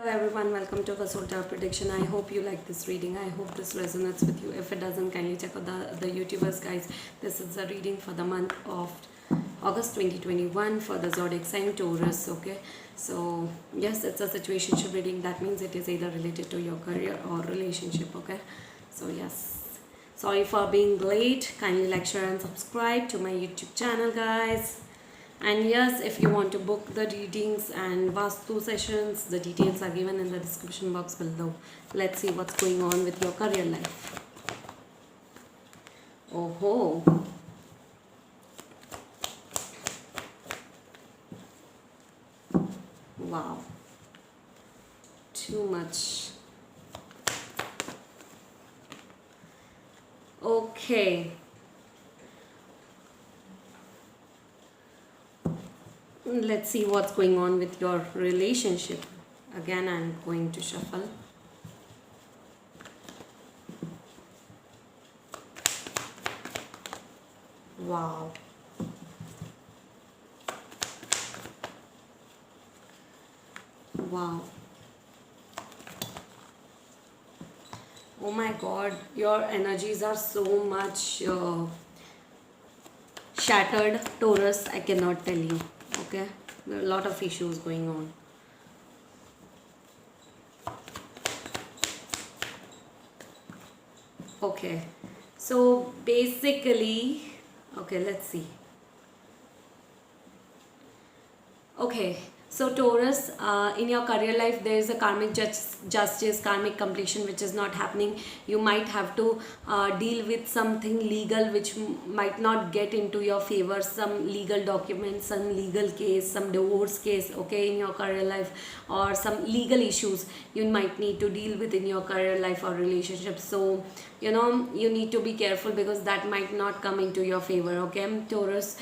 Hello everyone, welcome to Vasulta Prediction. I hope you like this reading. I hope this resonates with you. If it doesn't, kindly check out the YouTubers, guys. This is a reading for the month of August 2021 for the zodiac sign Taurus. Okay, so yes, it's a situationship reading. That means it is either related to your career or relationship. Okay, so yes, sorry for being late. Kindly like, share, and subscribe to my YouTube channel, guys. And yes, if you want to book the readings and Vastu sessions, the details are given in the description box below. Let's see what's going on with your career life. Oh ho! Wow. Too much. Okay. Let's see what's going on with your relationship. Again, I'm going to shuffle. Wow. Wow. Oh my god, your energies are so much shattered, Taurus. I cannot tell you. Okay, there are a lot of issues going on. Okay, so basically, okay, let's see. Okay, so Taurus, in your career life, there is a karmic justice, karmic completion which is not happening. You might have to deal with something legal which might not get into your favor, some legal documents, some legal case, some divorce case, okay, in your career life, or some legal issues you might need to deal with in your career life or relationship. So, you need to be careful because that might not come into your favor, okay, Taurus.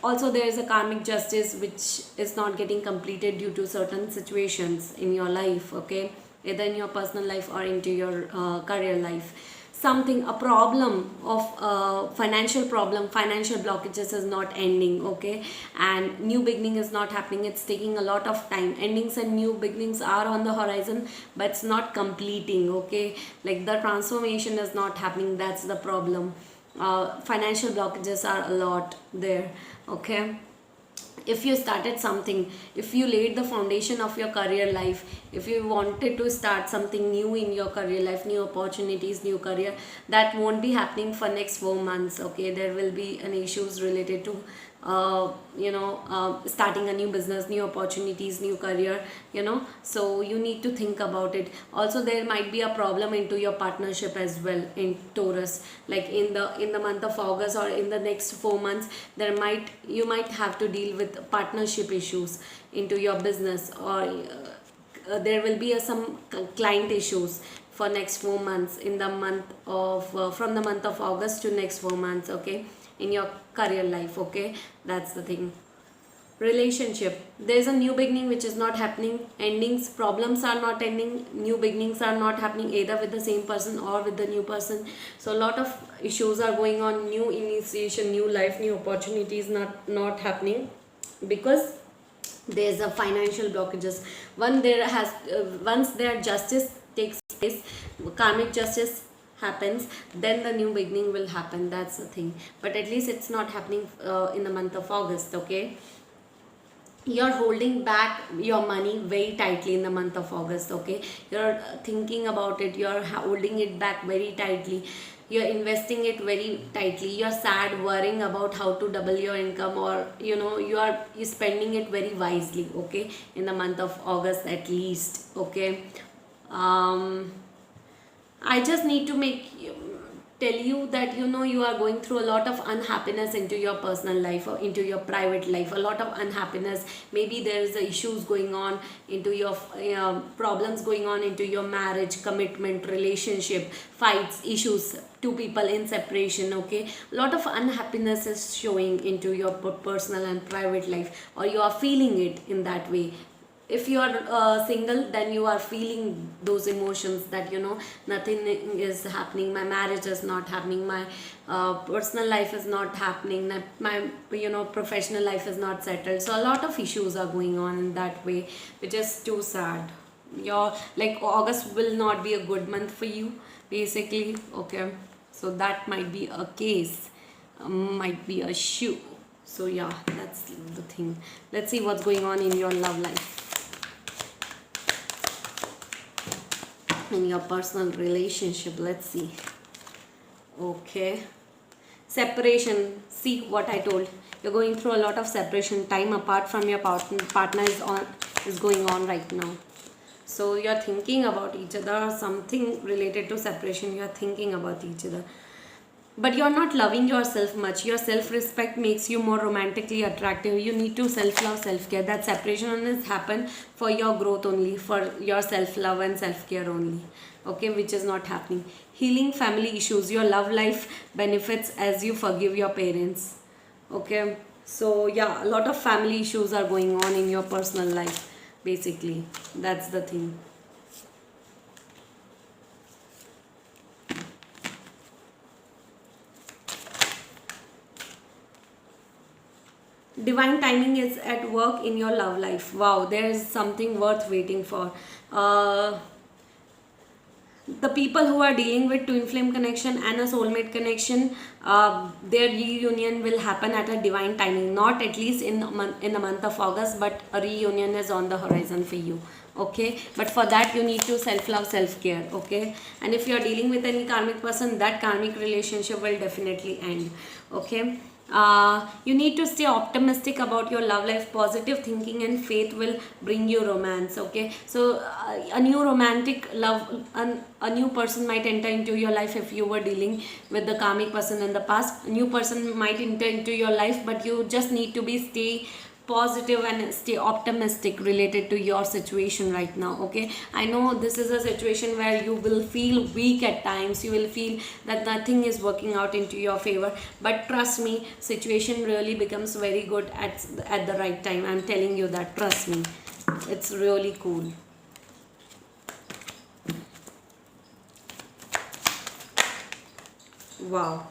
Also, there is a karmic justice which is not getting completed due to certain situations in your life, okay, either in your personal life or into your career life. Something, a problem of financial problem, financial blockages is not ending, okay, and new beginning is not happening. It's taking a lot of time. Endings and new beginnings are on the horizon, but it's not completing, okay, like the transformation is not happening. That's the problem. Financial blockages are a lot there, okay. If you started something, if you laid the foundation of your career life, if you wanted to start something new in your career life, new opportunities, new career, that won't be happening for next 4 months, okay. There will be an issues related to starting a new business, new opportunities, new career, so you need to think about it. Also, there might be a problem into your partnership as well in Taurus, like in the month of August or in the next 4 months, you might have to deal with partnership issues into your business, or there will be some client issues for next 4 months in the month of from the month of August to next 4 months, okay, in your career life, okay. That's the thing. Relationship, there's a new beginning which is not happening. Endings, problems are not ending, new beginnings are not happening either with the same person or with the new person. So a lot of issues are going on. New initiation, new life, new opportunities not happening because there's a financial blockages. Once their justice takes place, karmic justice happens, then the new beginning will happen. That's the thing. But at least it's not happening in the month of August, okay. You're holding back your money very tightly in the month of August, okay. You're thinking about it, you're holding it back very tightly, you're investing it very tightly, you're sad worrying about how to double your income, or you're spending it very wisely, okay, in the month of August at least, okay. I just need to tell you that you are going through a lot of unhappiness into your personal life or into your private life. A lot of unhappiness. Maybe there is issues going on into your problems going on into your marriage, commitment, relationship, fights, issues. Two people in separation. Okay, a lot of unhappiness is showing into your personal and private life, or you are feeling it in that way. if you are single, then you are feeling those emotions that, you know, nothing is happening, my marriage is not happening, my personal life is not happening, my, you know, professional life is not settled. So a lot of issues are going on in that way, which is too sad. Your, like, August will not be a good month for you basically. Okay, so that might be a case, might be a shoe. So yeah, that's the thing. Let's see what's going on in your love life, in your personal relationship. Let's see. Okay, separation. See what I told, you're going through a lot of separation. Time apart from your partner is going on right now. So you're thinking about each other, something related to separation, you're thinking about each other, but you're not loving yourself much. Your self-respect makes you more romantically attractive. You need to self-love, self-care. That separation has happened for your growth only, for your self-love and self-care only. Okay, which is not happening. Healing family issues. Your love life benefits as you forgive your parents. Okay, so yeah, a lot of family issues are going on in your personal life basically. That's the thing. Divine timing is at work in your love life. Wow, there is something worth waiting for. uh, the people who are dealing with twin flame connection and a soulmate connection, their reunion will happen at a divine timing, not at least in the month of August, but a reunion is on the horizon for you. Okay, but for that you need to self love, self care. Okay, and if you are dealing with any karmic person, that karmic relationship will definitely end. Okay, you need to stay optimistic about your love life. Positive thinking and faith will bring you romance. Okay, so a new romantic love, a new person might enter into your life. If you were dealing with the karmic person in the past, a new person might enter into your life, but you just need to be stay positive and stay optimistic related to your situation right now. Okay, I know this is a situation where you will feel weak at times, you will feel that nothing is working out into your favor, but trust me, situation really becomes very good at the right time. I'm telling you that, trust me, it's really cool. Wow,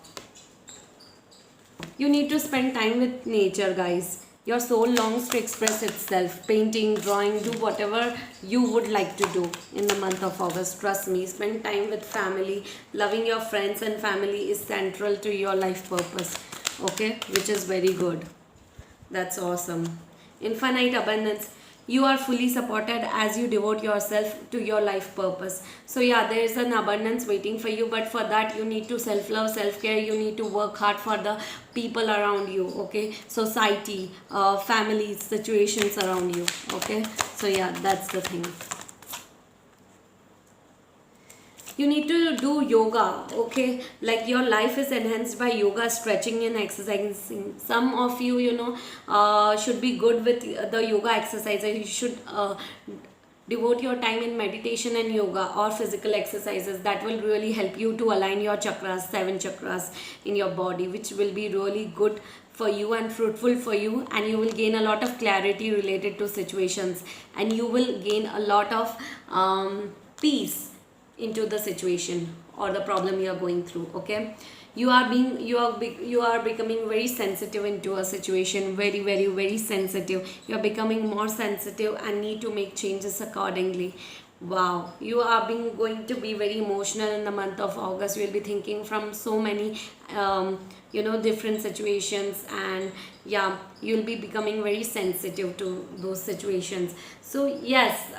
you need to spend time with nature, guys. Your soul longs to express itself. Painting, drawing, do whatever you would like to do in the month of August. Trust me, spend time with family. Loving your friends and family is central to your life purpose. Okay, which is very good. That's awesome. Infinite abundance. You are fully supported as you devote yourself to your life purpose. So yeah, there is an abundance waiting for you, but for that you need to self love, self care. You need to work hard for the people around you. Okay, society, families, situations around you. Okay, so yeah, that's the thing. You need to do yoga. Okay, like your life is enhanced by yoga, stretching and exercising. Some of you, you know, should be good with the yoga exercises. You should devote your time in meditation and yoga or physical exercises. That will really help you to align your chakras, 7 chakras in your body, which will be really good for you and fruitful for you, and you will gain a lot of clarity related to situations, and you will gain a lot of peace into the situation or the problem you are going through. Okay, you are becoming very sensitive into a situation, very very very sensitive. You are becoming more sensitive and need to make changes accordingly. Wow, you are being going to be very emotional in the month of August. You will be thinking from so many you know, different situations, and yeah, you'll be becoming very sensitive to those situations. So yes,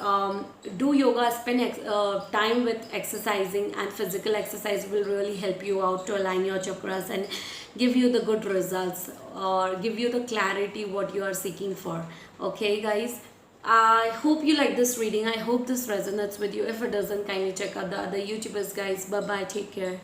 do yoga, spend time with exercising, and physical exercise will really help you out to align your chakras and give you the good results, or give you the clarity what you are seeking for. Okay guys, I hope you like this reading. I hope this resonates with you. If it doesn't, kindly check out the other YouTubers, guys. Bye bye, take care.